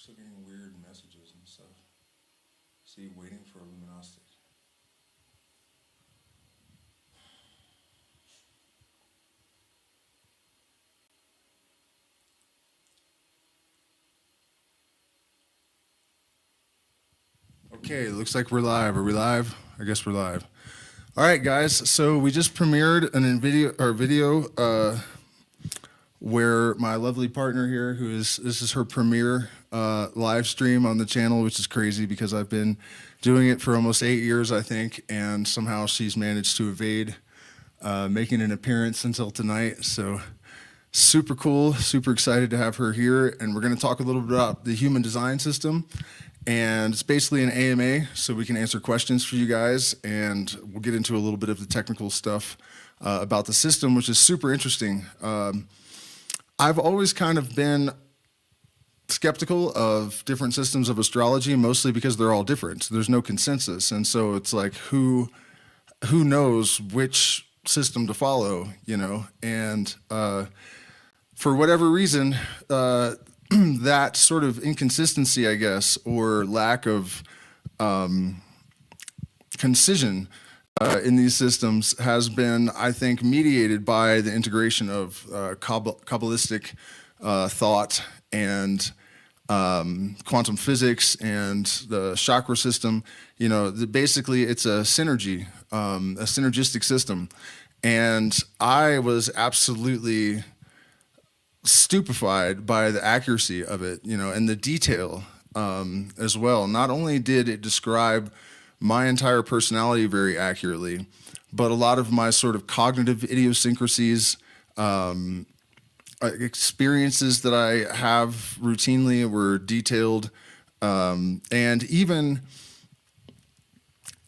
Still getting weird messages and stuff. See, waiting for IllumiGnostic. Okay, looks like we're live. Are we live? I guess we're live. All right, guys. So we just premiered a video where my lovely partner here, this is her premiere live stream on the channel, which is crazy because I've been doing it for almost 8 years, I think, and somehow she's managed to evade making an appearance until tonight. So super cool, super excited to have her here, and we're going to talk a little bit about the human design system. And it's basically an AMA, so we can answer questions for you guys, and we'll get into a little bit of the technical stuff about the system, which is super interesting. I've always kind of been skeptical of different systems of astrology, mostly because they're all different. There's no consensus, and so it's like who knows which system to follow, you know? And for whatever reason, that sort of inconsistency, I guess, or lack of concision in these systems has been, I think, mediated by the integration of Kabbalistic thought and quantum physics and the chakra system. You know, basically it's a synergy, a synergistic system. And I was absolutely stupefied by the accuracy of it, you know, and the detail as well. Not only did it describe my entire personality very accurately, but a lot of my sort of cognitive idiosyncrasies, experiences that I have routinely were detailed, and even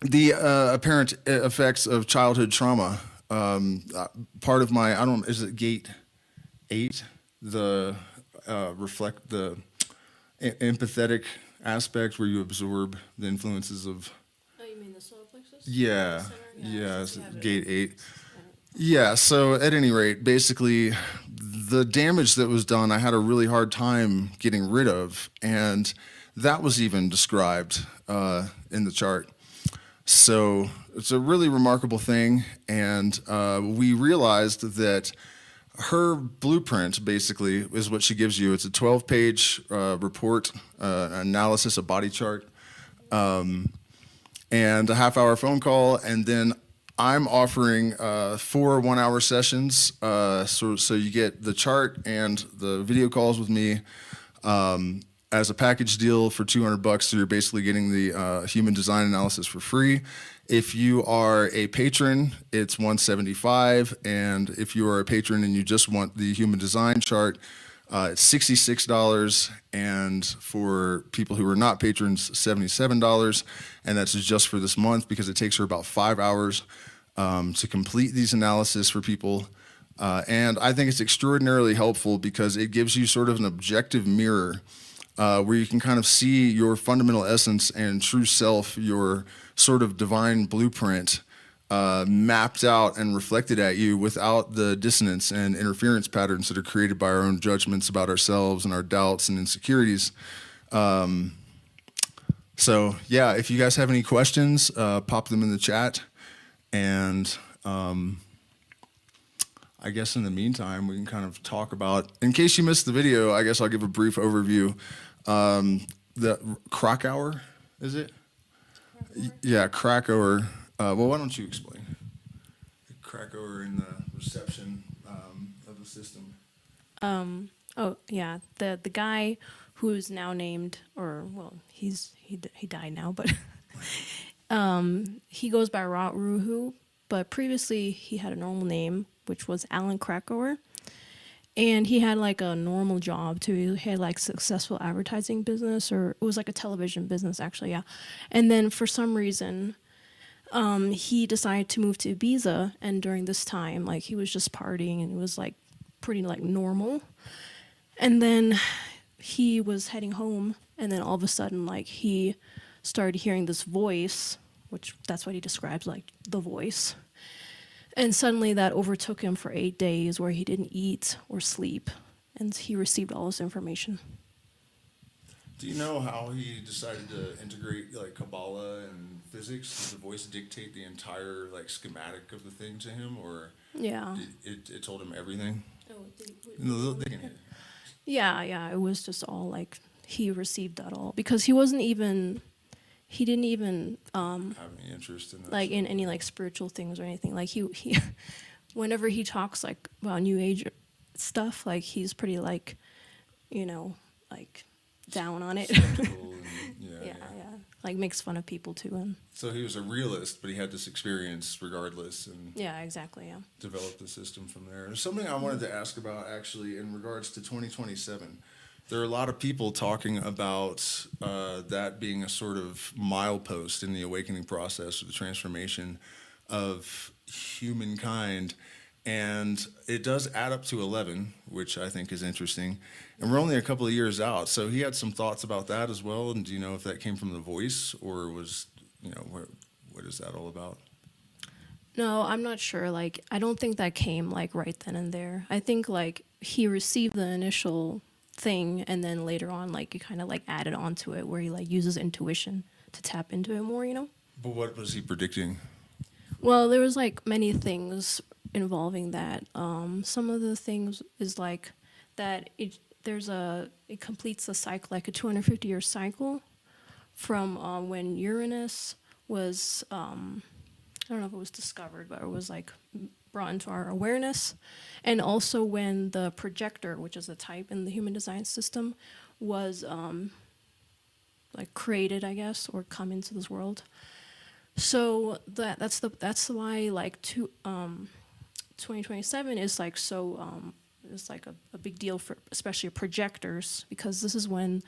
the apparent effects of childhood trauma. Part of my, I don't, is it gate 8? The reflect the empathetic aspect where you absorb the influences of. Oh, you mean the solar plexus? Yeah, yeah, gate 8. Yeah, so at any rate, basically, the damage that was done, I had a really hard time getting rid of, and that was even described in the chart. So it's a really remarkable thing, and we realized that her blueprint, basically, is what she gives you. It's a 12-page report, analysis, a body chart, and a half-hour phone call. And then I'm offering 4 one-hour sessions, so you get the chart and the video calls with me as a package deal for $200. So you're basically getting the human design analysis for free. If you are a patron, it's $175, and if you are a patron and you just want the human design chart, it's $66, and for people who are not patrons, $77, and that's just for this month because it takes her about 5 hours to complete these analysis for people. And I think it's extraordinarily helpful because it gives you sort of an objective mirror where you can kind of see your fundamental essence and true self, your sort of divine blueprint mapped out and reflected at you without the dissonance and interference patterns that are created by our own judgments about ourselves and our doubts and insecurities. So yeah, if you guys have any questions, pop them in the chat. And I guess in the meantime, we can kind of talk about, in case you missed the video, I guess I'll give a brief overview. The Krakauer, is it? Yeah, Krakauer. Well, why don't you explain? Krakauer in the reception of the system. Oh yeah, the guy who's now named, or well, he died now, but he goes by Ruhu. But previously he had a normal name, which was Alan Krakauer. And he had like a normal job too. He had like successful advertising business, or it was like a television business actually, yeah. And then for some reason, he decided to move to Ibiza, and during this time, like he was just partying and it was like pretty like normal. And then he was heading home, and then all of a sudden, like he started hearing this voice, which that's what he describes, like the voice. And suddenly that overtook him for 8 days where he didn't eat or sleep, and he received all this information. Do you know how he decided to integrate like Kabbalah and physics? Did the voice dictate the entire like schematic of the thing to him, or Yeah. it told him everything? Oh, No, they can hear. yeah. It was just all like he received that all because he didn't even Have any interest in that? like in any like spiritual things or anything. Like he whenever he talks like about New Age stuff, like he's pretty like, like down on it. Skeptical and, Yeah. Like makes fun of people too, and So he was a realist, but he had this experience regardless, and yeah, exactly, yeah. developed the system from there. There's something I wanted to ask about actually in regards to 2027. There are a lot of people talking about that being a sort of milepost in the awakening process or the transformation of humankind. And it does add up to 11, which I think is interesting. And we're only a couple of years out. So he had some thoughts about that as well. And do you know if that came from the voice or was, what is that all about? No, I'm not sure. Like, I don't think that came like right then and there. I think like he received the initial thing and then later on, like, he kind of like added onto it where he like uses intuition to tap into it more, But what was he predicting? Well, there was like many things involving that. Some of the things is like that it completes a cycle, like a 250-year cycle from when Uranus was, I don't know if it was discovered, but it was like brought into our awareness. And also when the projector, which is a type in the human design system, was like created, I guess, or come into this world. So that's why like 2027 is like so is like a big deal for especially projectors, because this is when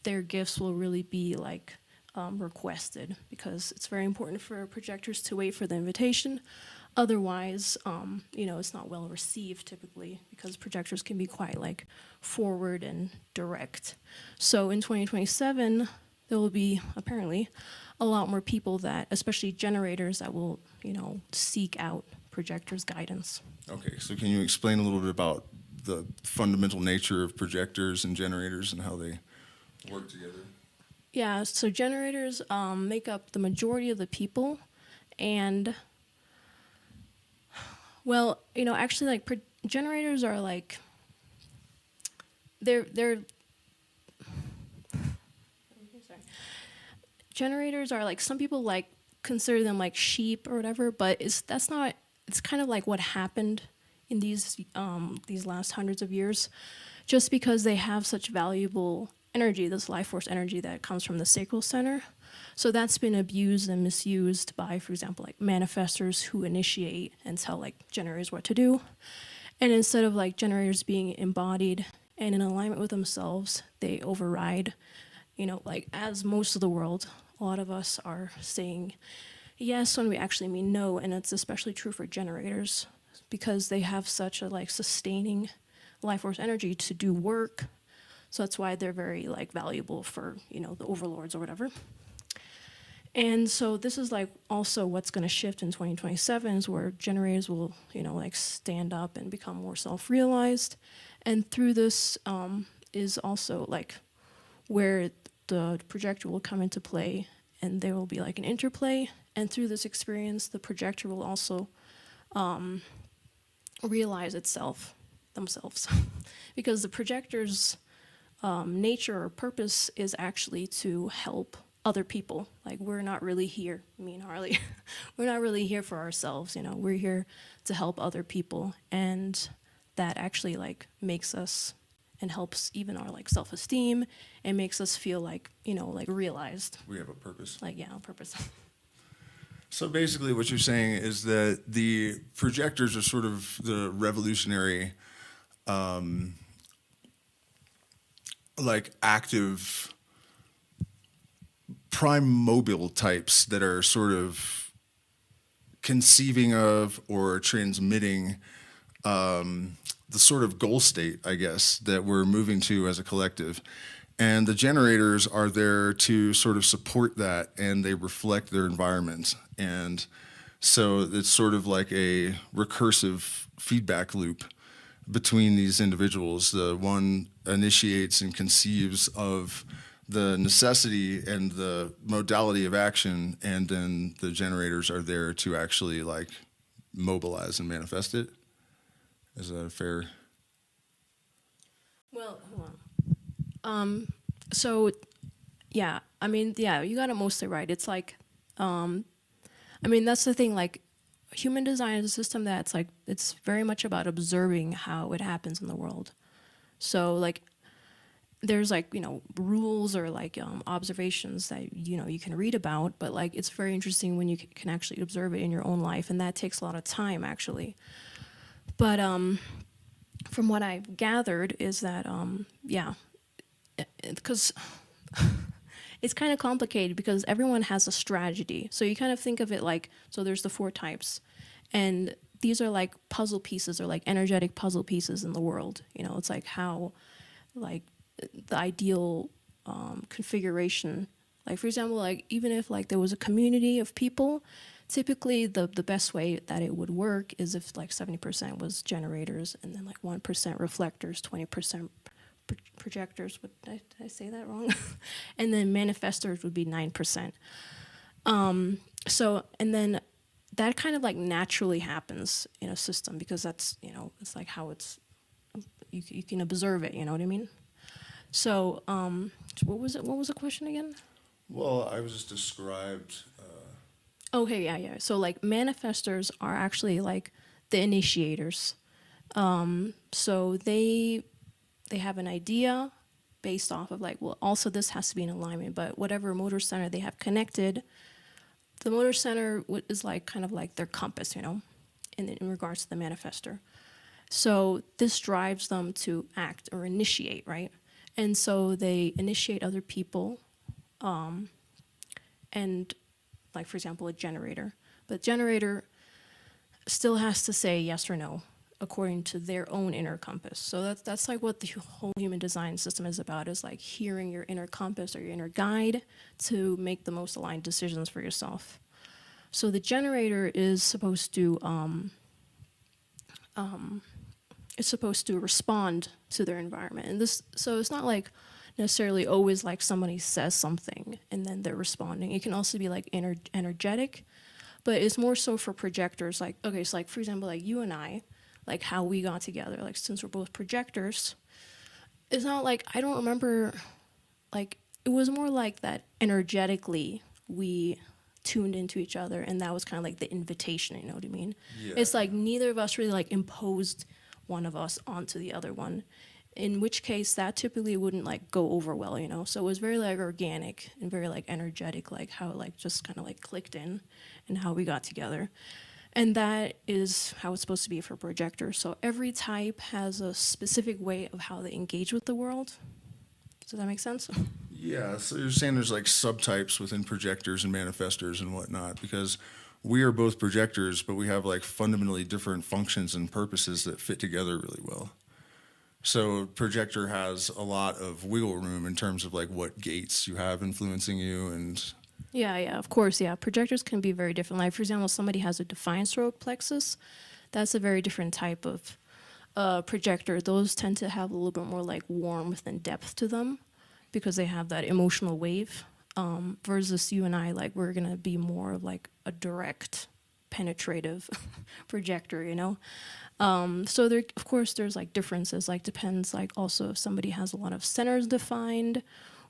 their gifts will really be like requested, because it's very important for projectors to wait for the invitation. Otherwise, it's not well received typically, because projectors can be quite like forward and direct. So in 2027, there will be apparently a lot more people that, especially generators, that will, seek out projectors' guidance. Okay, so can you explain a little bit about the fundamental nature of projectors and generators and how they work together? Yeah, so generators make up the majority of the people, and well, actually, like generators are like they're sorry. Generators are like, some people like consider them like sheep or whatever, but it's kind of like what happened in these last hundreds of years, just because they have such valuable energy, this life force energy that comes from the sacral center. So that's been abused and misused by, for example, like manifestors who initiate and tell like generators what to do. And instead of like generators being embodied and in alignment with themselves, they override, like as most of the world, a lot of us are saying yes when we actually mean no. And it's especially true for generators, because they have such a like sustaining life force energy to do work. So that's why they're very like valuable for, the overlords or whatever. And so this is like also what's going to shift in 2027, is where generators will, like stand up and become more self-realized. And through this is also like where the projector will come into play, and there will be like an interplay. And through this experience, the projector will also realize themselves, because the projector's nature or purpose is actually to help other people. Like, we're not really here, me and Harley, we're not really here for ourselves, we're here to help other people. And that actually like makes us and helps even our like self-esteem, and makes us feel like, like realized. We have a purpose. Like, yeah, purpose. So basically what you're saying is that the projectors are sort of the revolutionary, like active prime mobile types that are sort of conceiving of or transmitting the sort of goal state, I guess, that we're moving to as a collective. And the generators are there to sort of support that, and they reflect their environment. And so it's sort of like a recursive feedback loop between these individuals. The one initiates and conceives of the necessity and the modality of action, and then the generators are there to actually like mobilize and manifest it. Is that fair? Well, hold on. So, yeah, I mean, yeah, you got it mostly right. It's like, I mean, that's the thing, like, human design is a system that's like, it's very much about observing how it happens in the world. So, like, there's like, rules or like observations that, you can read about, but like, it's very interesting when you can actually observe it in your own life, and that takes a lot of time, actually. But from what I've gathered is that, yeah, because it's kind of complicated because everyone has a strategy. So you kind of think of it like, so there's the 4 types, and these are like puzzle pieces or like energetic puzzle pieces in the world. It's like how, like, the ideal configuration. Like, for example, like even if like there was a community of people, typically the best way that it would work is if like 70% was generators and then like 1% reflectors, 20% projectors. Did I say that wrong? And then manifestors would be 9%. So, and then that kind of like naturally happens in a system because that's, it's like how it's, you can observe it, you know what I mean? So, what was it? What was the question again? Well, I was just described. Okay, yeah. So, like, manifestors are actually like the initiators. So they have an idea based off of like, well, also this has to be in alignment, but whatever motor center they have connected, the motor center is like kind of like their compass, in regards to the manifestor. So this drives them to act or initiate, right? And so they initiate other people, and like, for example, a generator. But generator still has to say yes or no according to their own inner compass. So that's like what the whole human design system is about, is like hearing your inner compass or your inner guide to make the most aligned decisions for yourself. So the generator is supposed to respond to their environment. And so it's not like necessarily always like somebody says something and then they're responding. It can also be like energetic, but it's more so for projectors. Like, okay, so like, for example, like you and I, like how we got together, like since we're both projectors, it's not like, I don't remember, like, it was more like that energetically we tuned into each other, and that was kind of like the invitation, you know what I mean? Yeah. It's like neither of us really like imposed one of us onto the other one, in which case that typically wouldn't like go over well, So it was very like organic and very like energetic, like how it like just kind of like clicked in and how we got together. And that is how it's supposed to be for projectors. So every type has a specific way of how they engage with the world. Does that make sense? Yeah, so you're saying there's like subtypes within projectors and manifestors and whatnot, because we are both projectors, but we have like fundamentally different functions and purposes that fit together really well. So projector has a lot of wiggle room in terms of like what gates you have influencing you. And Yeah, of course, yeah. Projectors can be very different. Like, for example, somebody has a defiant solar plexus, that's a very different type of projector. Those tend to have a little bit more like warmth and depth to them because they have that emotional wave. Versus you and I, like, we're going to be more of like a direct, penetrative projector, So there, of course, there's like differences. Like, depends, like, also if somebody has a lot of centers defined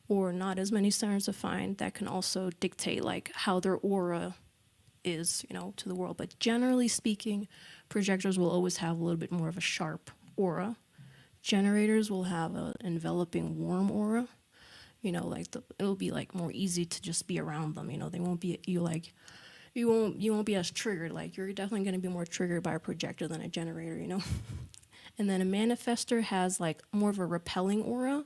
or not as many centers defined, that can also dictate like how their aura is, to the world. But generally speaking, projectors will always have a little bit more of a sharp aura. Generators will have an enveloping, warm aura. Like it'll be like more easy to just be around them. They won't be you won't be as triggered. Like, you're definitely going to be more triggered by a projector than a generator. And then a manifestor has like more of a repelling aura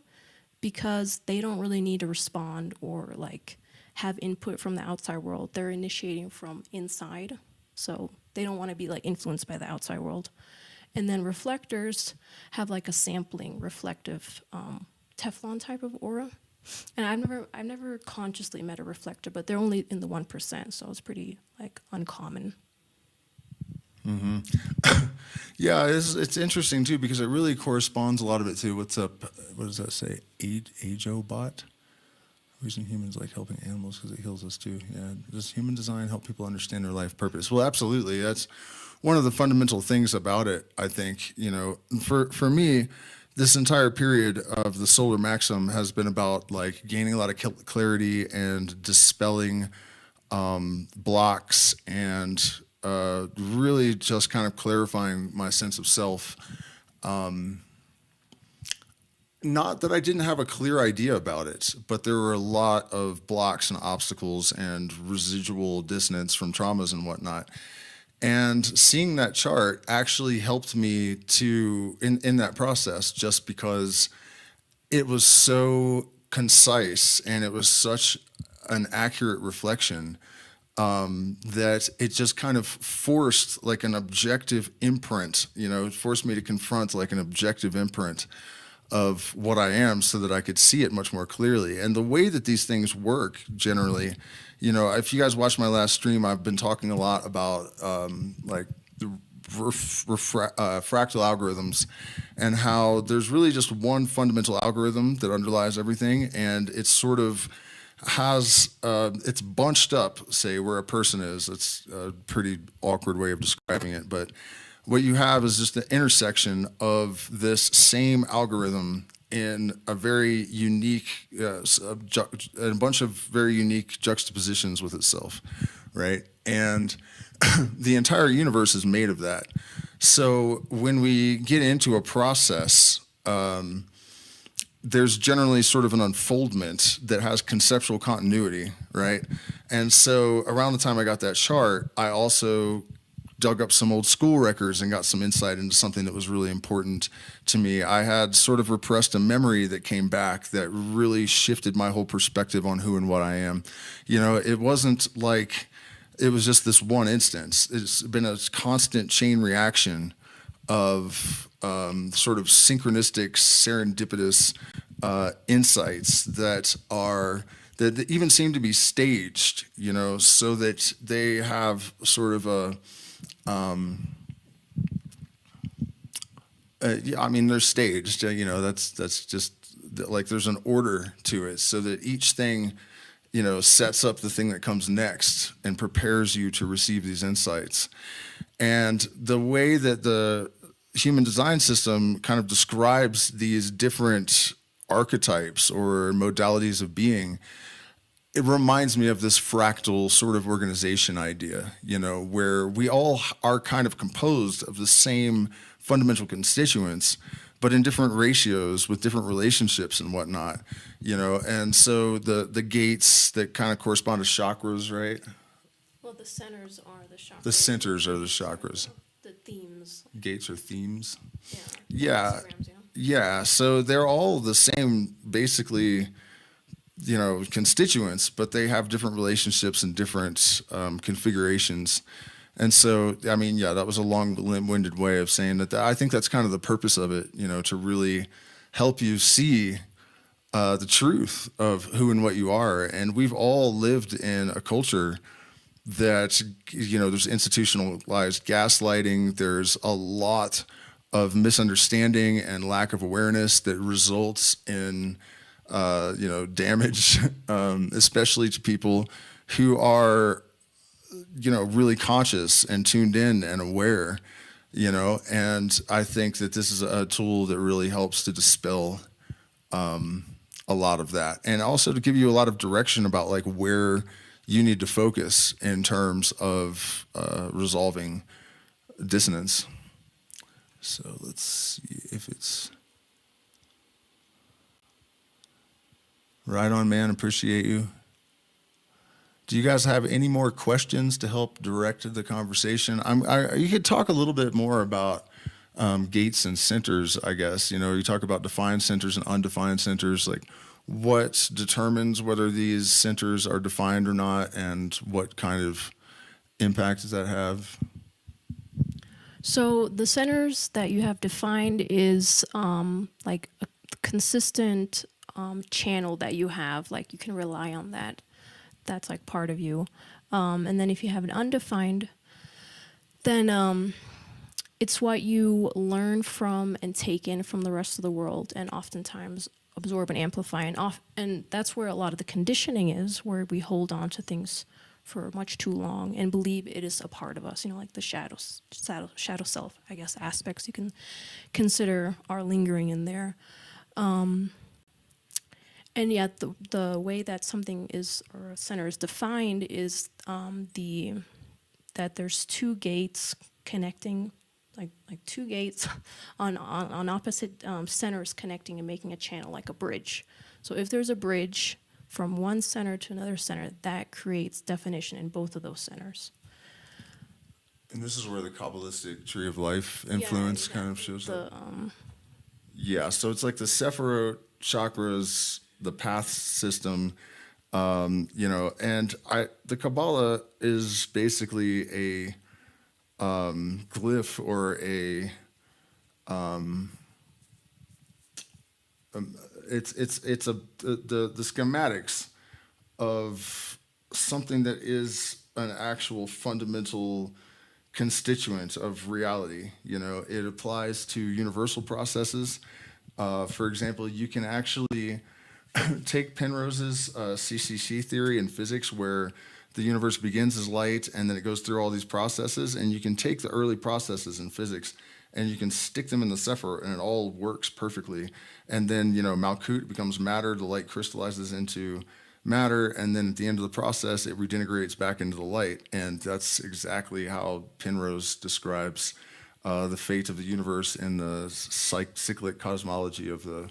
because they don't really need to respond or like have input from the outside world. They're initiating from inside, so they don't want to be like influenced by the outside world. And then reflectors have like a sampling, reflective Teflon type of aura. And I've never consciously met a reflector, but they're only in the 1%, so it's pretty like uncommon. Mm-hmm. Yeah, it's interesting too, because it really corresponds a lot of it to what's up. What does that say? Ageobot. Reason humans like helping animals because it heals us too. Yeah, does human design help people understand their life purpose? Well, absolutely. That's one of the fundamental things about it. I think for me, this entire period of the solar maximum has been about like gaining a lot of clarity and dispelling blocks and really just kind of clarifying my sense of self. Not that I didn't have a clear idea about it, but there were a lot of blocks and obstacles and residual dissonance from traumas and whatnot. And seeing that chart actually helped me in that process, just because it was so concise and it was such an accurate reflection that it just kind of forced like an objective imprint, it forced me to confront like an objective imprint of what I am so that I could see it much more clearly. And the way that these things work generally, if you guys watched my last stream, I've been talking a lot about like the fractal algorithms and how there's really just one fundamental algorithm that underlies everything. And it's sort of it's bunched up, say, where a person is. It's a pretty awkward way of describing it, but what you have is just the intersection of this same algorithm in a very unique, a bunch of very unique juxtapositions with itself, right? And the entire universe is made of that. So when we get into a process, there's generally sort of an unfoldment that has conceptual continuity, right? And so around the time I got that chart, I also dug up some old school records and got some insight into something that was really important to me. I had sort of repressed a memory that came back that really shifted my whole perspective on who and what I am. It wasn't like it was just this one instance. It's been a constant chain reaction of sort of synchronistic, serendipitous insights that even seem to be staged, so that they have sort of a they're staged, that's just like there's an order to it so that each thing, sets up the thing that comes next and prepares you to receive these insights. And the way that the human design system kind of describes these different archetypes or modalities of being, it reminds me of this fractal sort of organization idea, where we all are kind of composed of the same fundamental constituents, but in different ratios with different relationships and whatnot, and so the gates that kind of correspond to chakras, right? Well, the centers are the chakras. The centers are the chakras. The themes. Gates are themes. Yeah. Yeah. So they're all the same, basically, constituents, but they have different relationships and different configurations. And so, that was a long-winded way of saying that. I think that's kind of the purpose of it, to really help you see the truth of who and what you are. And we've all lived in a culture that, there's institutionalized gaslighting. There's a lot of misunderstanding and lack of awareness that results in damage, especially to people who are, really conscious and tuned in and aware, and I think that this is a tool that really helps to dispel a lot of that, and also to give you a lot of direction about like where you need to focus in terms of resolving dissonance. So let's see if it's right on, man. Appreciate you. Do you guys have any more questions to help direct the conversation? You could talk a little bit more about gates and centers, I guess. You talk about defined centers and undefined centers. Like, what determines whether these centers are defined or not, and what kind of impact does that have? So the centers that you have defined is like a consistent channel that you have. Like, you can rely on that. That's like part of you. And then if you have an undefined, then it's what you learn from and take in from the rest of the world, and oftentimes absorb and amplify, and that's where a lot of the conditioning is, where we hold on to things for much too long and believe it is a part of us. Like the shadow self, I guess, aspects you can consider are lingering in there. And yet the way that something is, or a center is defined, is that there's two gates connecting, like two gates on opposite centers connecting and making a channel, like a bridge. So if there's a bridge from one center to another center, that creates definition in both of those centers. And this is where the Kabbalistic tree of life influence kind of shows up. Yeah, so it's like the Sephirot chakras, the path system, and the Kabbalah is basically a glyph or the schematics of something that is an actual fundamental constituent of reality. It applies to universal processes. For example, you can actually take Penrose's CCC theory in physics, where the universe begins as light and then it goes through all these processes, and you can take the early processes in physics and you can stick them in the Sephirot and it all works perfectly. And then, Malkut becomes matter, the light crystallizes into matter, and then at the end of the process it reintegrates back into the light. And that's exactly how Penrose describes the fate of the universe in the cyclic cosmology of the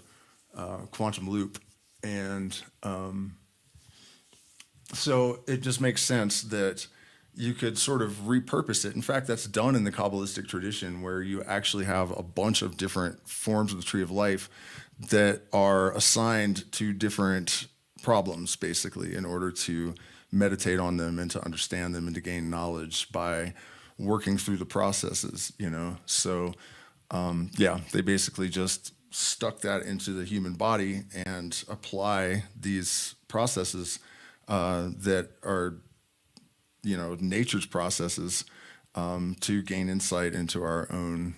quantum loop. And so it just makes sense that you could sort of repurpose it. In fact, that's done in the Kabbalistic tradition, where you actually have a bunch of different forms of the tree of life that are assigned to different problems, basically, in order to meditate on them and to understand them and to gain knowledge by working through the processes, So, they basically just stuck that into the human body and apply these processes that are, nature's processes to gain insight into our own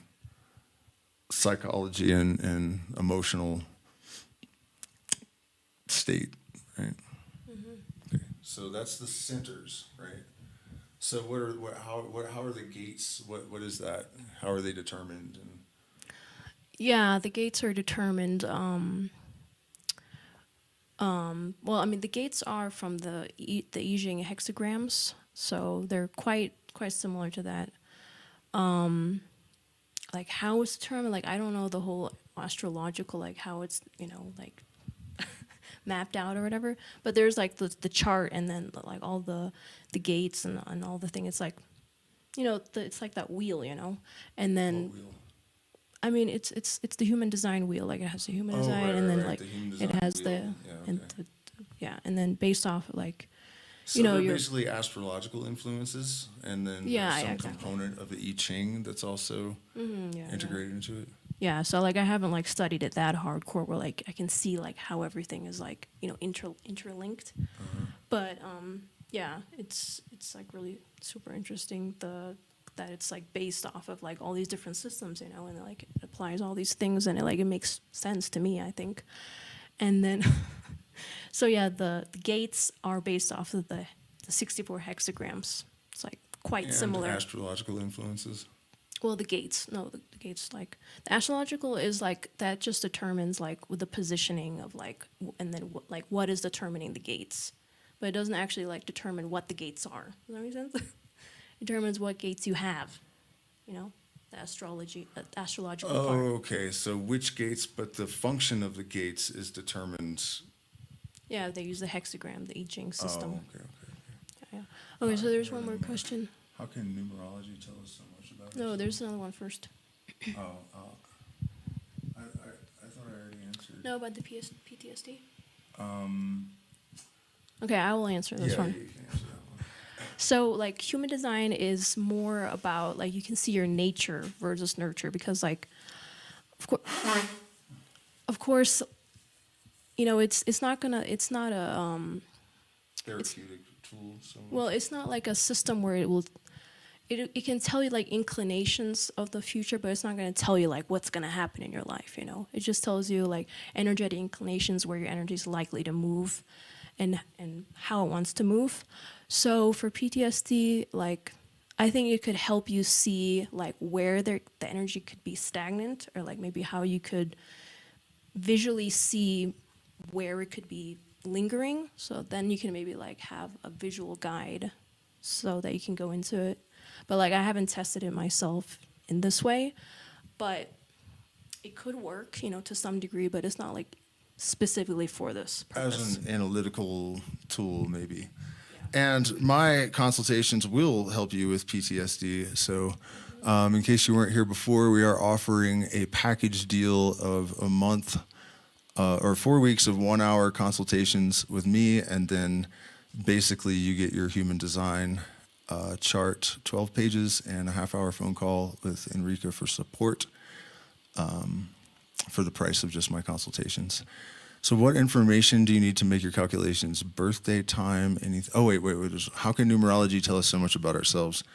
psychology and emotional state, right? Mm-hmm. Okay. So that's the centers, right? So how are the gates? What is that? How are they determined? Yeah, the gates are determined. The gates are from the I Ching hexagrams, so they're quite similar to that. Like how it's determined, like I don't know the whole astrological, like how it's mapped out or whatever. But there's like the chart, and then like all the gates and all the thing. It's like, it's like that wheel, and then. What wheel? I mean, it's the human design wheel. Like it has the human design, and then like it has wheel. And then based off like, so they're basically astrological influences, and then there's some component of the I Ching that's also integrated into it. Yeah, so like I haven't like studied it that hardcore, where like I can see like how everything is like interlinked, but it's like really super interesting that it's like based off of like all these different systems, and like it applies all these things, and it makes sense to me, I think. And then, so yeah, the gates are based off of the 64 hexagrams. It's like quite similar. Astrological influences. Well, the gates, the gates, like the astrological is like that just determines like with the positioning of like, and then like what is determining the gates, but it doesn't actually like determine what the gates are. Does that make sense? Determines what gates you have, the astrological part. Oh, okay. So which gates, but the function of the gates is determined. Yeah, they use the hexagram, the I Ching system. Oh, okay. Yeah. Okay, so there's one more question. How can numerology tell us so much about it? No, there's another one first. I thought I already answered. No, about the PTSD? Okay, I will answer this one. Yeah, you can answer that one. So, like, human design is more about, like, you can see your nature versus nurture, because, like, of course, it's not a therapeutic tool. So. Well, it's not like a system where it will it can tell you like inclinations of the future, but it's not going to tell you like what's going to happen in your life, you know. It just tells you like energetic inclinations, where your energy is likely to move and how it wants to move. So for PTSD, like I think it could help you see like where the energy could be stagnant, or like maybe how you could visually see where it could be lingering. So then you can maybe like have a visual guide so that you can go into it. But like I haven't tested it myself in this way, but it could work, you know, to some degree, but it's not like specifically for this purpose. As an analytical tool, maybe. And my consultations will help you with PTSD. So in case you weren't here before, we are offering a package deal of a month or 4 weeks of 1 hour consultations with me. And then basically you get your human design chart, 12 pages, and a half-hour phone call with Enrica for support for the price of just my consultations. So what information do you need to make your calculations? Birthday, time, anything? Oh, wait. How can numerology tell us so much about ourselves?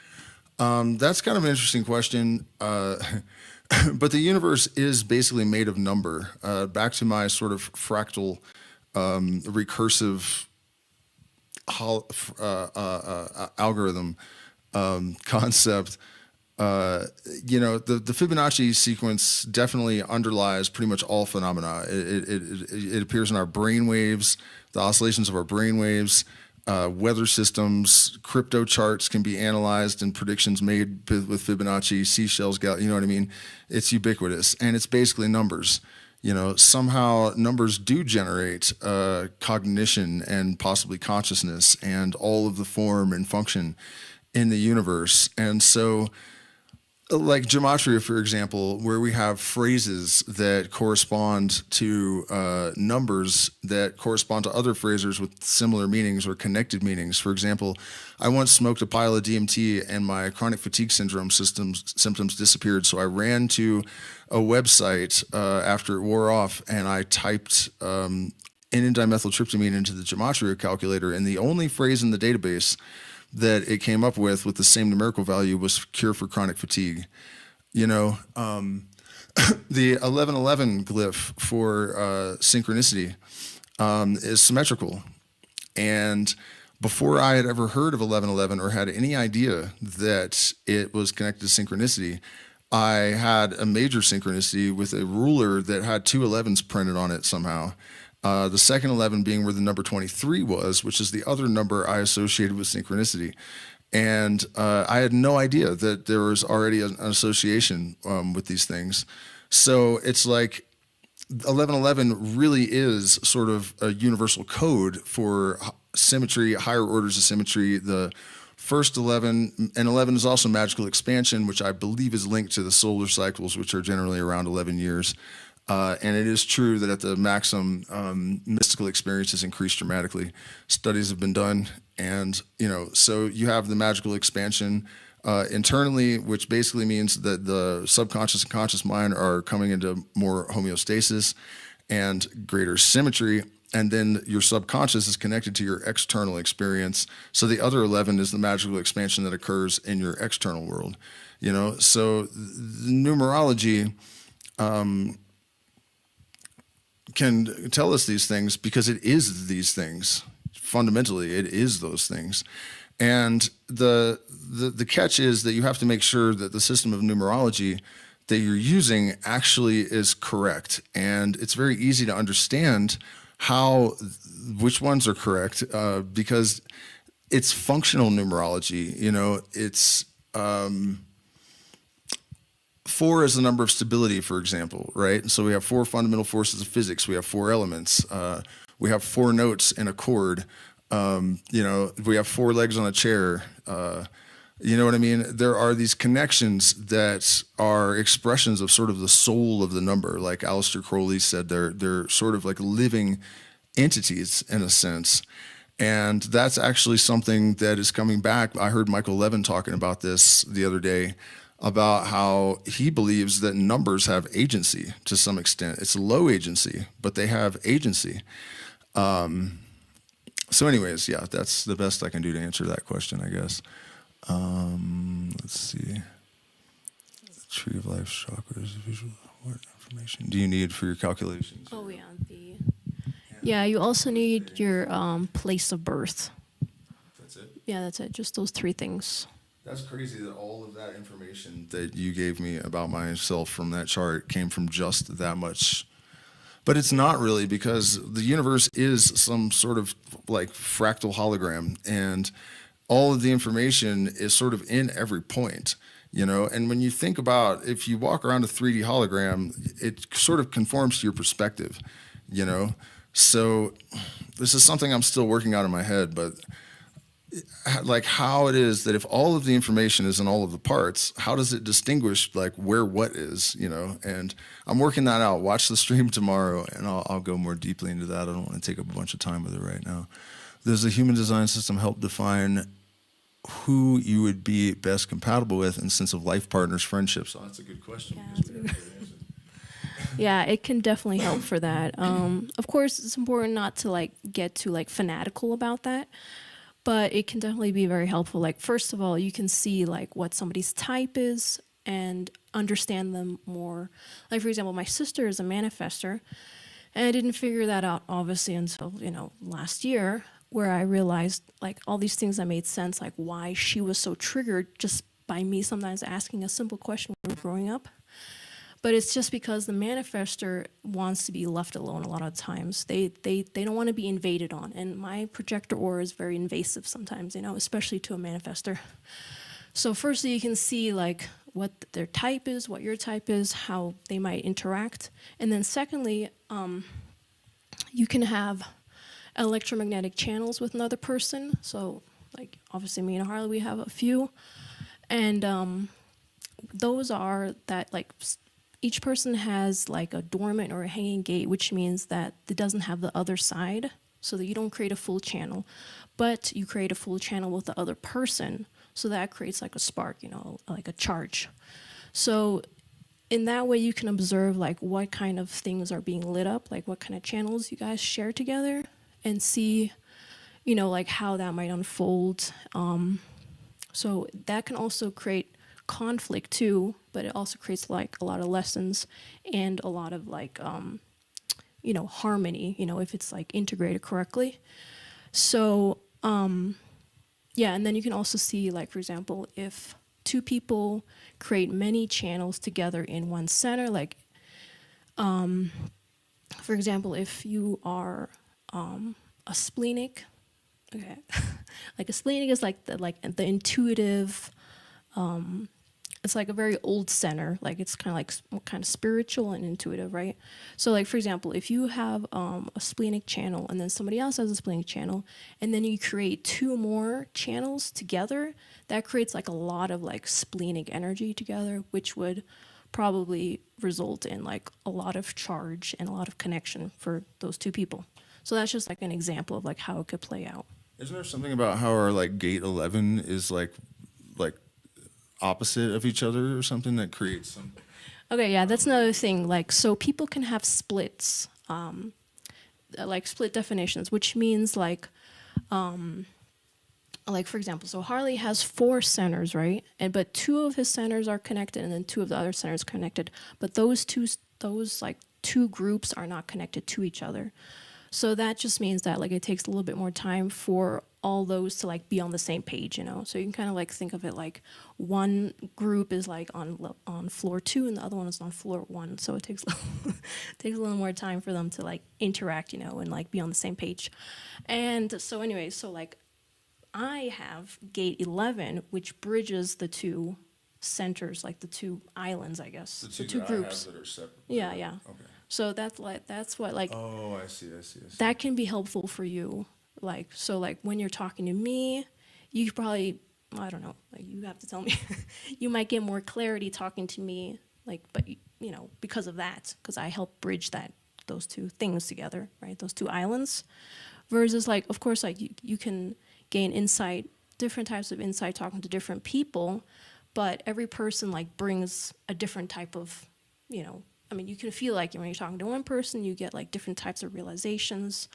That's kind of an interesting question. But the universe is basically made of number. Back to my sort of fractal, recursive algorithm concept. You know, the Fibonacci sequence definitely underlies pretty much all phenomena. It appears in our brain waves, the oscillations of our brain waves, weather systems, crypto charts can be analyzed and predictions made with Fibonacci, seashells, you know what I mean? It's ubiquitous, and it's basically numbers. You know, somehow numbers do generate cognition and possibly consciousness and all of the form and function in the universe. And so, like gematria, for example, where we have phrases that correspond to numbers that correspond to other phrases with similar meanings or connected meanings. For example, I once smoked a pile of DMT and my chronic fatigue syndrome symptoms disappeared. So I ran to a website after it wore off, and I typed N-dimethyltryptamine into the gematria calculator, and the only phrase in the database that it came up with the same numerical value was cure for chronic fatigue. You know, the 1111 glyph for synchronicity is symmetrical. And before I had ever heard of 1111 or had any idea that it was connected to synchronicity, I had a major synchronicity with a ruler that had two 11s printed on it somehow. The second 11 being where the number 23 was, which is the other number I associated with synchronicity. And I had no idea that there was already an association with these things. So it's like 1111 really is sort of a universal code for symmetry, higher orders of symmetry. The first 11, and 11 is also magical expansion, which I believe is linked to the solar cycles, which are generally around 11 years. And it is true that at the maximum, mystical experiences increase dramatically. Studies have been done, and you know, so you have the magical expansion internally, which basically means that the subconscious and conscious mind are coming into more homeostasis and greater symmetry. And then your subconscious is connected to your external experience. So the other 11 is the magical expansion that occurs in your external world. You know, so the numerology can tell us these things because it is these things. Fundamentally, it is those things. And the catch is that you have to make sure that the system of numerology that you're using actually is correct. And it's very easy to understand which ones are correct because it's functional numerology. You know, it's 4 is the number of stability, for example, right? So we have 4 fundamental forces of physics. We have 4 elements. We have 4 notes in a chord. You know, we have 4 legs on a chair. You know what I mean? There are these connections that are expressions of sort of the soul of the number. Like Aleister Crowley said, they're sort of like living entities in a sense. And that's actually something that is coming back. I heard Michael Levin talking about this the other day, about how he believes that numbers have agency to some extent. It's low agency, but they have agency. So anyways, yeah, that's the best I can do to answer that question, I guess. Let's see. Tree of Life chakras, visual. What information do you need for your calculations? Oh yeah, yeah. You also need your place of birth. That's it. Yeah, that's it. Just those three things. That's crazy that all of that information that you gave me about myself from that chart came from just that much. But it's not really, because the universe is some sort of like fractal hologram, and all of the information is sort of in every point, you know? And when you think about, if you walk around a 3D hologram, it sort of conforms to your perspective, you know? So this is something I'm still working out in my head, but like how it is that if all of the information is in all of the parts, how does it distinguish like where what is, you know? And I'm working that out. Watch the stream tomorrow and I'll go more deeply into that. I don't want to take up a bunch of time with it right now. Does the human design system help define who you would be best compatible with in sense of life partners, friendships? Oh, that's a good question. Yeah, that's a good Yeah, it can definitely help for that. Of course, it's important not to like get too like fanatical about that. But it can definitely be very helpful. Like, first of all, you can see like what somebody's type is and understand them more. Like, for example, my sister is a manifester, and I didn't figure that out obviously until, you know, last year, where I realized like all these things that made sense, like why she was so triggered just by me sometimes asking a simple question when we were growing up. But it's just because the manifester wants to be left alone a lot of times. They don't want to be invaded on. And my projector aura is very invasive sometimes, you know, especially to a manifester. So firstly, you can see like what their type is, what your type is, how they might interact. And then secondly, you can have electromagnetic channels with another person. So like obviously me and Harley, we have a few. And those are that like each person has like a dormant or a hanging gate, which means that it doesn't have the other side, so that you don't create a full channel, but you create a full channel with the other person, so that creates like a spark, you know, like a charge. So in that way, you can observe like what kind of things are being lit up, like what kind of channels you guys share together, and see, you know, like how that might unfold. So that can also create conflict too, but it also creates like a lot of lessons and a lot of like you know, harmony, you know, if it's like integrated correctly. So yeah, and then you can also see like, for example, if two people create many channels together in one center, like for example, if you are a splenic, okay, like a splenic is like the intuitive, it's like a very old center, like it's kind of spiritual and intuitive, right? So like, for example, if you have a splenic channel and then somebody else has a splenic channel, and then you create two more channels together, that creates like a lot of like splenic energy together, which would probably result in like a lot of charge and a lot of connection for those two people. So that's just like an example of like how it could play out. Isn't there something about how our like gate 11 is like opposite of each other or something that creates some? Okay, yeah, that's another thing. Like, so people can have splits, like split definitions, which means like for example, so Harley has 4 centers, right? But 2 of his centers are connected, and then 2 of the other centers are connected. But those like 2 groups are not connected to each other. So that just means that like it takes a little bit more time for all those to like be on the same page, you know. So you can kind of like think of it like one group is like on floor 2 and the other one is on floor 1. So it takes takes a little more time for them to like interact, you know, and like be on the same page. And so anyway, so like I have gate 11, which bridges the 2 centers, like the 2 islands, I guess. The 2 two that groups. I have that are separate. Yeah, yeah. Okay. So that's what like. Oh, I see. That can be helpful for you. Like, so like when you're talking to me, you probably, I don't know, like you have to tell me, you might get more clarity talking to me, like, but you know, because of that, because I help bridge those 2 things together, right? Those 2 islands. Versus like, of course, like you can gain insight, different types of insight talking to different people, but every person like brings a different type of, you know, I mean, you can feel like when you're talking to one person, you get like different types of realizations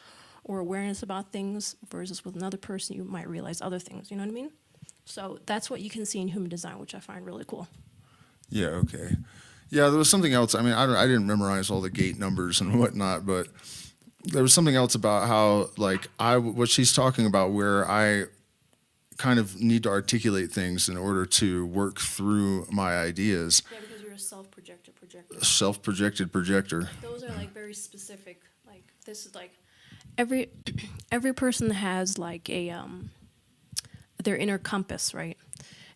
or awareness about things, versus with another person, you might realize other things, you know what I mean? So that's what you can see in human design, which I find really cool. Yeah, okay. Yeah, there was something else. I mean, I didn't memorize all the gate numbers and whatnot, but there was something else about how, like, what she's talking about, where I kind of need to articulate things in order to work through my ideas. Yeah, because you're a self-projected projector. Self-projected projector. Those are like very specific. Like this is like every person has like a their inner compass, right?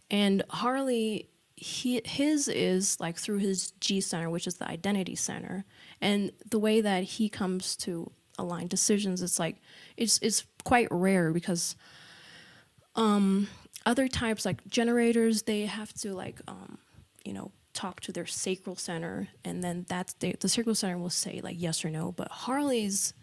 And Harley, his is like through his G center, which is the identity center, and the way that he comes to align decisions, it's like it's quite rare because other types like generators, they have to like talk to their sacral center, and then the sacral center will say like yes or no. But Harley's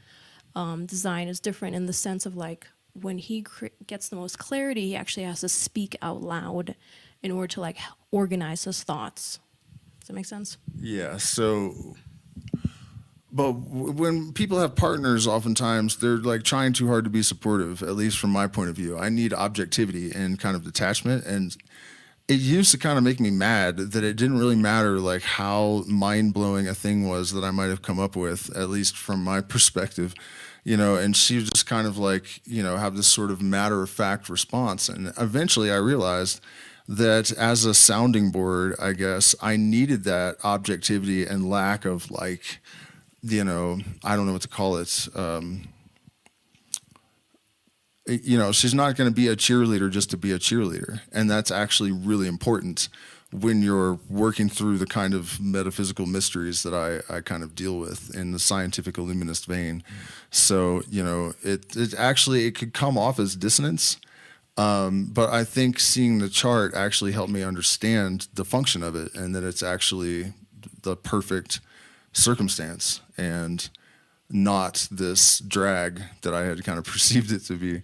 design is different in the sense of like when he gets the most clarity, he actually has to speak out loud in order to like organize his thoughts. Does that make sense? Yeah, so, but when people have partners, oftentimes they're like trying too hard to be supportive, at least from my point of view. I need objectivity and kind of detachment, and it used to kind of make me mad that it didn't really matter like how mind-blowing a thing was that I might have come up with, at least from my perspective, and she would just kind of like, have this sort of matter-of-fact response. And eventually I realized that as a sounding board, I guess, I needed that objectivity and lack of like, I don't know what to call it. She's not going to be a cheerleader just to be a cheerleader. And that's actually really important when you're working through the kind of metaphysical mysteries that I kind of deal with in the scientific illuminist vein. So, it could come off as dissonance. But I think seeing the chart actually helped me understand the function of it, and that it's actually the perfect circumstance and not this drag that I had kind of perceived it to be.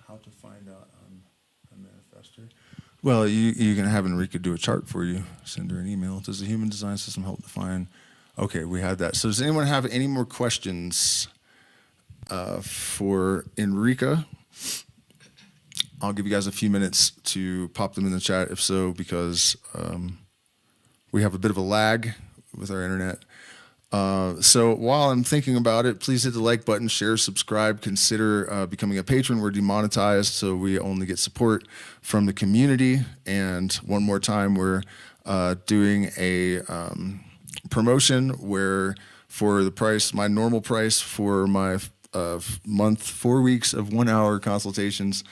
How to find out I'm a manifestor? Well, you can have Enrica do a chart for you. Send her an email. Does the human design system help define? Okay, we had that. So does anyone have any more questions for Enrica? I'll give you guys a few minutes to pop them in the chat, if so, because we have a bit of a lag with our internet. So while I'm thinking about it, please hit the like button, share, subscribe, consider becoming a patron. We're demonetized, so we only get support from the community. And one more time, we're doing a promotion where for the price, my normal price for my month, 4 weeks of 1 hour consultations,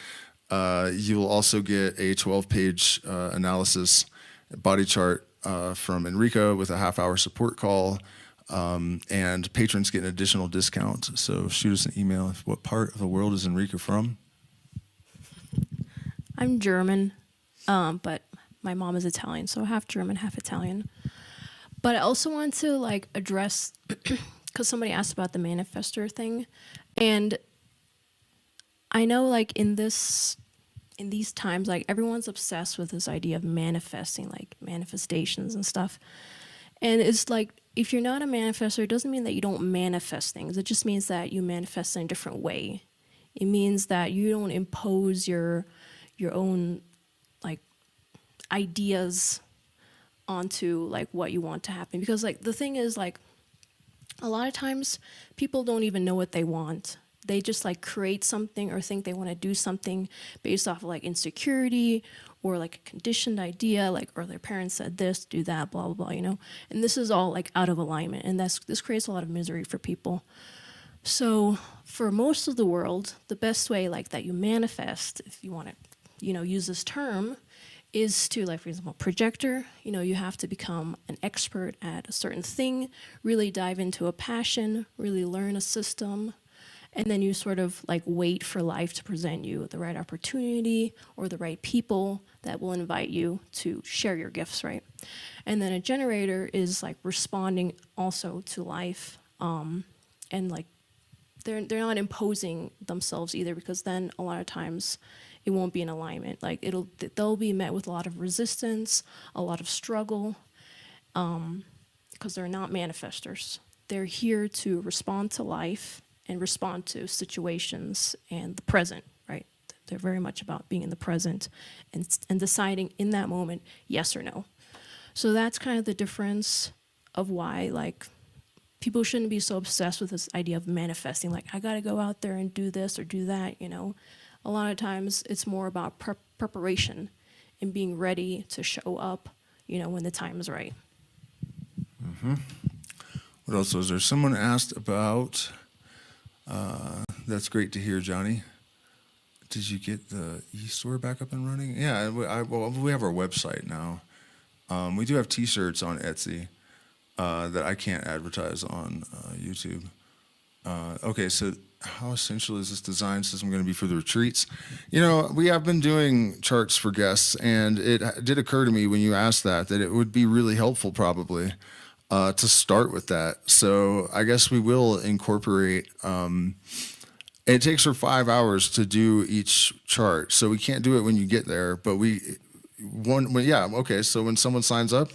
you'll also get a 12-page analysis body chart from Enrica with a half-hour support call, and patrons get an additional discount. So shoot us an email. What part of the world is Enrica from? I'm German, but my mom is Italian, so half German, half Italian. But I also want to like address, because somebody asked about the manifestor thing, and I know like in these times, like everyone's obsessed with this idea of manifesting, like manifestations and stuff. And it's like, if you're not a manifestor, it doesn't mean that you don't manifest things. It just means that you manifest in a different way. It means that you don't impose your own like ideas onto like what you want to happen. Because like the thing is like a lot of times people don't even know what they want. They just like create something or think they want to do something based off of like insecurity or like a conditioned idea, like, or their parents said this, do that, blah, blah, blah, And this is all like out of alignment. And this creates a lot of misery for people. So for most of the world, the best way like that you manifest, if you want to, use this term, is to, like, for example, projector. You have to become an expert at a certain thing, really dive into a passion, really learn a system, and then you sort of like wait for life to present you the right opportunity or the right people that will invite you to share your gifts, right? And then a generator is like responding also to life, and like they're not imposing themselves either, because then a lot of times it won't be in alignment. Like they'll be met with a lot of resistance, a lot of struggle, because they're not manifestors. They're here to respond to life and respond to situations and the present, right? They're very much about being in the present and deciding in that moment, yes or no. So that's kind of the difference of why, like, people shouldn't be so obsessed with this idea of manifesting. Like, I got to go out there and do this or do that, you know. A lot of times it's more about preparation and being ready to show up, you know, when the time is right. What else was there? Someone asked about, that's great to hear, Johnny. Did you get the e-store back up and running? Yeah, well, we have our website now. We do have T-shirts on Etsy that I can't advertise on YouTube. Okay, so how essential is this design system going to be for the retreats? You know, we have been doing charts for guests, and it did occur to me when you asked that it would be really helpful probably to start with that. So I guess we will incorporate. It takes her 5 hours to do each chart, so we can't do it when you get there. But so when someone signs up,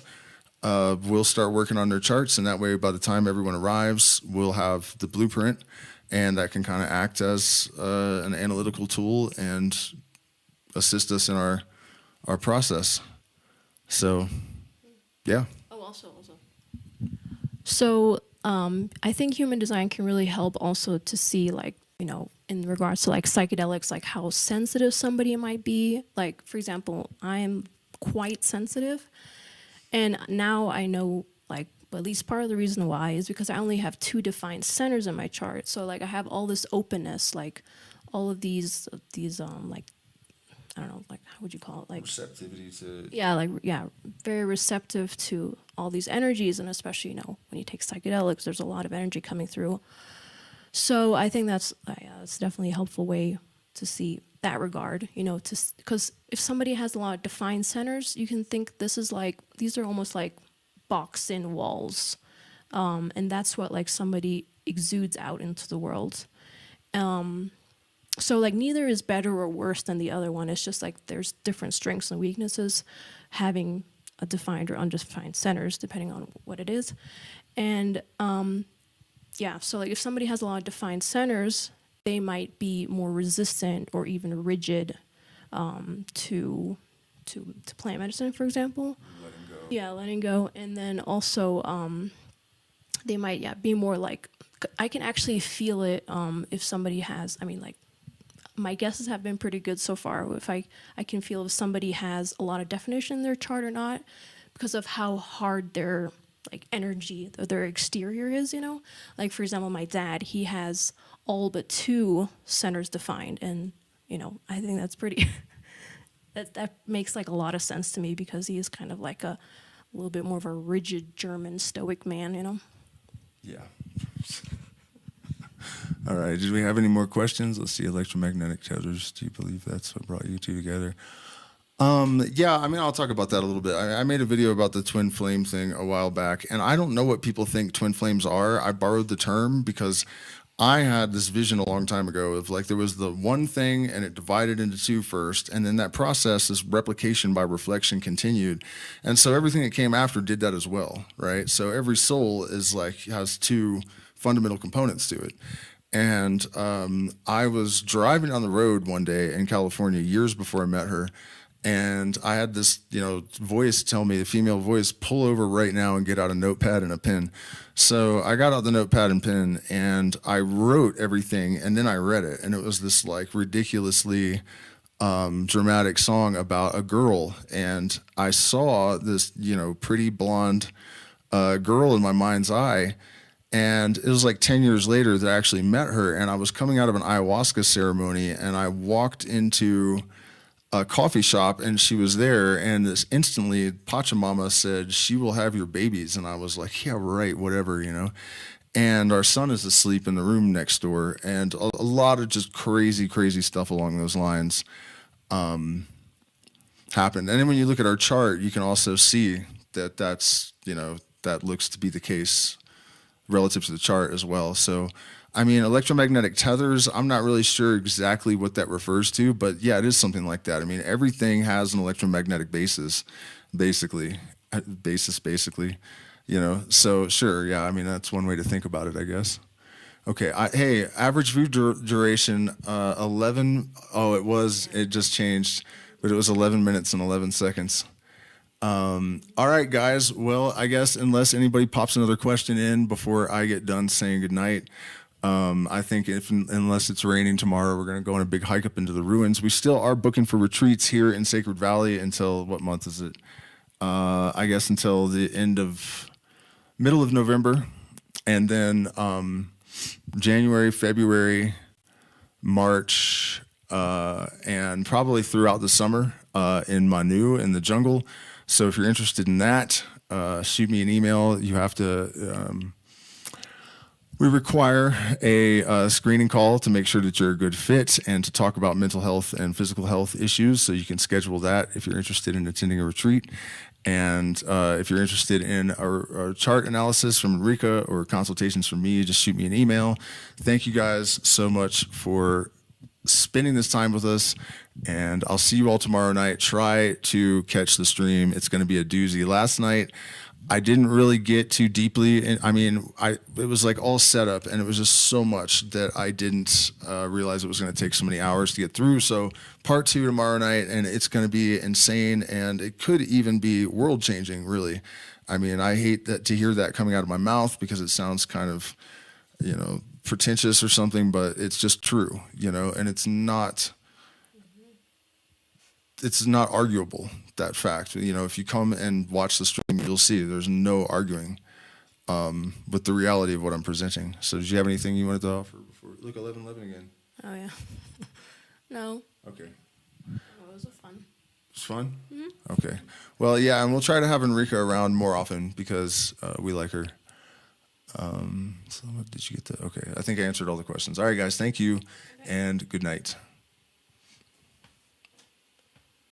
we'll start working on their charts, and that way, by the time everyone arrives, we'll have the blueprint, and that can kind of act as an analytical tool and assist us in our process. So, yeah. Oh, also. So I think human design can really help also to see, like, you know, in regards to like psychedelics, like how sensitive somebody might be. Like, for example, I am quite sensitive. And now I know, like, at least part of the reason why is because I only have 2 defined centers in my chart. So, like, I have all this openness, like, all of these like, I don't know, like, how would you call it? Like, Receptivity to... Yeah, very receptive to all these energies. And especially, you know, when you take psychedelics, there's a lot of energy coming through. So I think that's definitely a helpful way to see that regard, you know, because if somebody has a lot of defined centers, you can think these are almost like boxed in walls. And that's what like somebody exudes out into the world. So like neither is better or worse than the other one. It's just like there's different strengths and weaknesses having a defined or undefined centers depending on what it is. And so like if somebody has a lot of defined centers, they might be more resistant or even rigid to plant medicine, for example. Letting go. Yeah, letting go. And then also they might be more like, I can actually feel it if somebody has, I mean, like, my guesses have been pretty good so far. If I can feel if somebody has a lot of definition in their chart or not, because of how hard their like energy, their exterior is, you know? Like, for example, my dad, he has all but 2 centers defined. And, you know, I think that's pretty, that makes like a lot of sense to me because he is kind of like a little bit more of a rigid German stoic man, you know? Yeah. All right. Did we have any more questions? Let's see. Electromagnetic tethers. Do you believe that's what brought you 2 together? Yeah, I mean, I'll talk about that a little bit. I made a video about the twin flame thing a while back, and I don't know what people think twin flames are. I borrowed the term because I had this vision a long time ago of like there was the one thing and it divided into 2 first, and then that process, this replication by reflection continued. And so everything that came after did that as well, right? So every soul is like has 2 fundamental components to it. And I was driving on the road one day in California years before I met her, and I had this, you know, voice tell me, the female voice, pull over right now and get out a notepad and a pen. So I got out the notepad and pen and I wrote everything and then I read it. And it was this like ridiculously dramatic song about a girl. And I saw this, you know, pretty blonde girl in my mind's eye. And it was like 10 years later that I actually met her. And I was coming out of an ayahuasca ceremony and I walked into a coffee shop and she was there, and this instantly Pachamama said, "She will have your babies." And I was like, yeah, right, whatever, you know. And our son is asleep in the room next door, and a lot of just crazy stuff along those lines happened. And then when you look at our chart, you can also see that that's, you know, that looks to be the case relative to the chart as well. So I mean, electromagnetic tethers, I'm not really sure exactly what that refers to, but yeah, it is something like that. I mean, everything has an electromagnetic basis, basically, you know, so sure, yeah, I mean, that's one way to think about it, I guess. Okay. Hey, average view duration, 11. Oh, it just changed, but it was 11 minutes and 11 seconds. All right, guys. Well, I guess unless anybody pops another question in before I get done saying goodnight, I think unless it's raining tomorrow, we're going to go on a big hike up into the ruins. We still are booking for retreats here in Sacred Valley until, what month is it? I guess until the middle of November. And then January, February, March, and probably throughout the summer in Manu in the jungle. So if you're interested in that, shoot me an email. You have to. We require a screening call to make sure that you're a good fit and to talk about mental health and physical health issues. So you can schedule that if you're interested in attending a retreat. And if you're interested in a chart analysis from Enrica or consultations from me, just shoot me an email. Thank you guys so much for spending this time with us. And I'll see you all tomorrow night. Try to catch the stream. It's going to be a doozy. Last night, I didn't really get too deeply. It was like all set up, and it was just so much that I didn't realize it was going to take so many hours to get through. So part 2 tomorrow night, and it's going to be insane, and it could even be world changing, really. I mean, I hate to hear that coming out of my mouth because it sounds kind of, pretentious or something, but it's just true, and it's not arguable, that fact. If you come and watch the stream, you'll see there's no arguing with the reality of what I'm presenting. So did you have anything you wanted to offer before? Look, 11:11 again. Oh, yeah. No. Okay. Oh, it was fun. It's fun? Mm-hmm. Okay. Well, yeah, and we'll try to have Enrica around more often because we like her. So what did you get to? Okay, I think I answered all the questions. All right, guys, thank you, and good night.